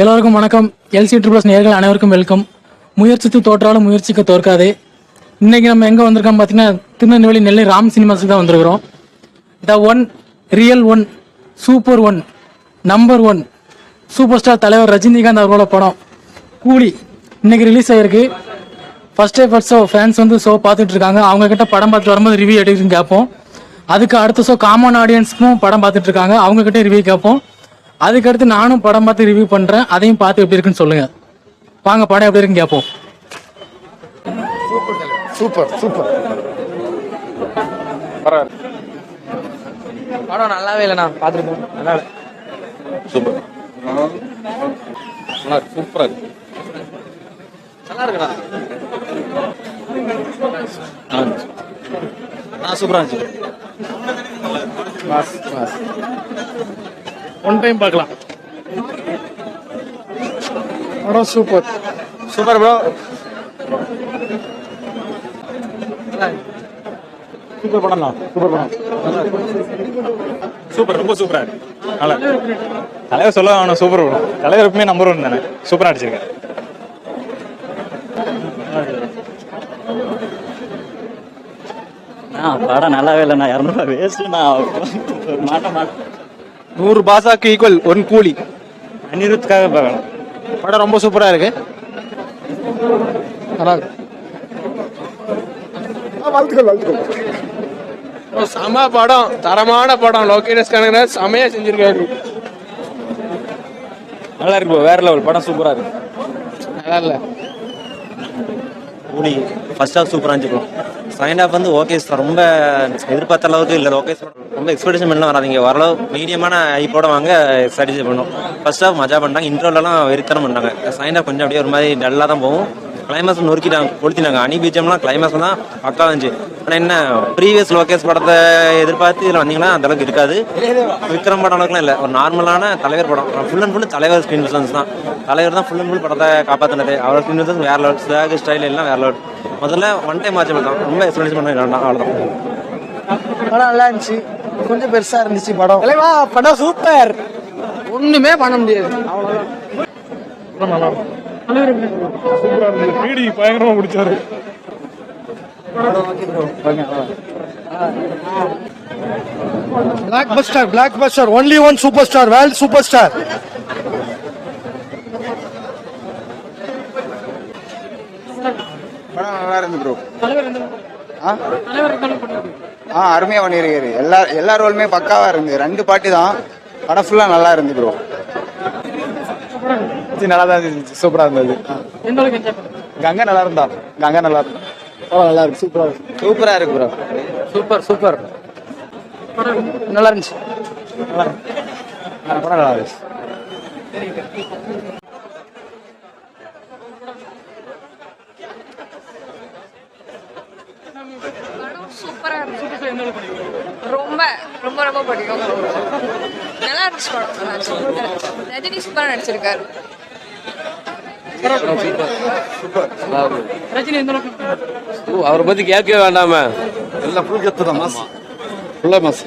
எல்லோருக்கும் வணக்கம். LC triples நேயர்கள் அனைவருக்கும் வெல்கம். முயற்சித்து தோற்றாலும் முயற்சிக்க தோற்காதே. இன்னைக்கு நம்ம எங்கே வந்திருக்கோம் பார்த்தீங்கன்னா, திருநெல்வேலி நெல்லை ராம் சினிமாஸுக்கு தான் வந்திருக்கிறோம். The one, real one, super one, number one, super star தலைவர் ரஜினிகாந்த் அவர்களோட படம் கூலி இன்னைக்கு ரிலீஸ் ஆகிருக்கு. First day first show fans வந்து ஷோ பார்த்துட்டு இருக்காங்க. அவங்க கிட்ட படம் பார்த்துட்டு வரும்போது ரிவ்யூ எடுக்குன்னு கேட்போம். அதுக்கு அடுத்த ஷோ காமன் ஆடியன்ஸ்க்கும் படம் பார்த்துட்டு இருக்காங்க, அவங்க கிட்ட ரிவ்யூ கேட்போம். அதுக்கடுத்து நானும் படம் பார்த்து ரிவ்யூ பண்ணுறேன், அதையும் பார்த்து எப்படி இருக்குன்னு சொல்லுங்கள். வாங்க படம் எப்படி இருக்குன்னு கேட்போம். சூப்பர் சூப்பர் படம் நல்லாவே இல்லைண்ணா, பார்த்துருக்கோம். நல்லா இல்லை. சூப்பர் நல்லா சூப்பராக இருக்கு. நல்லா இருக்குண்ணா. சூப்பராக இருந்துச்சு. ஒன் டைம் பார்க்கலாம். படம் சூப்பர் சூப்பர் ப்ரோ. சூப்பர் படம் தான். சூப்பர் படம். சூப்பர், ரொம்ப சூப்பரா இருக்கு. நல்லா தலைவர் சொல்ல வேணும். சூப்பர் படம். தலைவர் எப்பவுமே நம்பர் ஒன் தானே. சூப்பரா அடிச்சிருக்கேன். படம் நல்லாவே இல்லைண்ணா. 200 வேஸ்ட்ண்ணா. மாட்டேன் 100 பாசாக்கு ஈக்குவல் ஒன் கூலி. அனிருத்துக்காக பார்க்கணும். படம் ரொம்ப சூப்பரா இருக்கு. செம படம், தரமான படம். லோகேஷ் கனகராஜ் செமையா செஞ்சிருக்காரு. நல்லா இருக்கு ப்ரோ, வேற லெவல் படம். சூப்பரா இருக்கு. நல்லா இல்ல கூலி ஃபர்ஸ்ட் ஹாஃப் சூப்பராக இருந்துச்சு ப்ரோ. செகண்ட் ஹாஃப் வந்து ஓகே சார். ரொம்ப எதிர்பார்த்த அளவுக்கு இல்லை. ஓகே சார், ரொம்ப எக்ஸ்பெக்டேஷன் பண்ணலாம் வராதிங்க. ஓரளவு மீடியமான ஐப்போட வாங்க சாட்டிஸ்ஃபை பண்ணும். ஃபர்ஸ்ட் ஹாஃப் மஜா பண்ணிட்டாங்க. இன்ட்ரோலலாம் வெறித்தனம் பண்ணாங்க. செகண்ட் ஹாஃப் கொஞ்சம் அப்படியே ஒரு மாதிரி டல்லாக தான் போகும். கிளைமேக்ஸ் நொறுக்கிட்டாங்க, கொளுத்தினாங்க. அணி பீச்சம்லாம் கிளைமேக்ஸ் தான் பக்கா இருந்துச்சு. ஆனால் என்ன ப்ரீவியஸ் லோகேஷ் படத்தை எதிர்பார்த்து இதில் வந்தீங்கன்னா அந்த அளவுக்கு இருக்காது. விக்ரம் படம் அளவுக்குலாம் இல்லை. ஒரு நார்மலான தலைவர் படம். ஃபுல் அண்ட் ஃபுல் தலைவர் ஸ்க்ரீன் பிரசன்ஸ் தான். தலைவர் தான் ஃபுல் அண்ட் ஃபுல் படத்தை காப்பாற்றினது. அவர் ஸ்க்ரீன் பிரசன்ஸ் வேற லெவல். ஸ்லாக் ஸ்டைல் எல்லாம் வேற லெவல். முதல்ல ஒன் டைம் வாட்ச் பண்ணலாம். ரொம்ப எக்ஸ்பீரியன்ஸ் பண்ண வேண்டாம், அவ்வளோதான். படம் நல்லா இருந்துச்சு, கொஞ்சம் பெருசா இருந்துச்சு படம். படம் சூப்பர், ஒண்ணுமே பண்ண முடியாது. அவ்வளவுதான். சூப்பரா இருந்தது. பீடி பயங்கரமா முடிச்சாரு. Blockbuster only one super star, world super star. படம் நல்லா இருந்து ப்ரோ. அருமையா பண்ணியிருக்காரு. எல்லா ரோலுமே பக்காவா இருந்து. 2 பாட்டு தான். படம் ஃபுல்லா நல்லா இருந்து ப்ரோ. நல்லா தான் இருந்துச்சு. சூப்பரா இருந்தது. கங்கா நல்லா இருந்தா. கங்கா நல்லா இருந்தா. நல்லா இருக்கு. சூப்பரா இருக்கு. சூப்பரா இருக்கு ப்ரோ. சூப்பர் சூப்பர், நல்லா இருந்துச்சு. படம் நல்லா இருந்துச்சு. சூப்பரா இருந்துச்சு. ரொம்ப ரொம்ப ரொம்ப பிடிக்கும். நல்லா இருந்துச்சு படம். ரஜினி சூப்பரா நடிச்சிருக்காரு. அவரை பத்தி கேட்கவே வேண்டாமே. எல்லாம் ஃபுல் கத்து தான். மாஸ் ஃபுல்லா மாஸ்.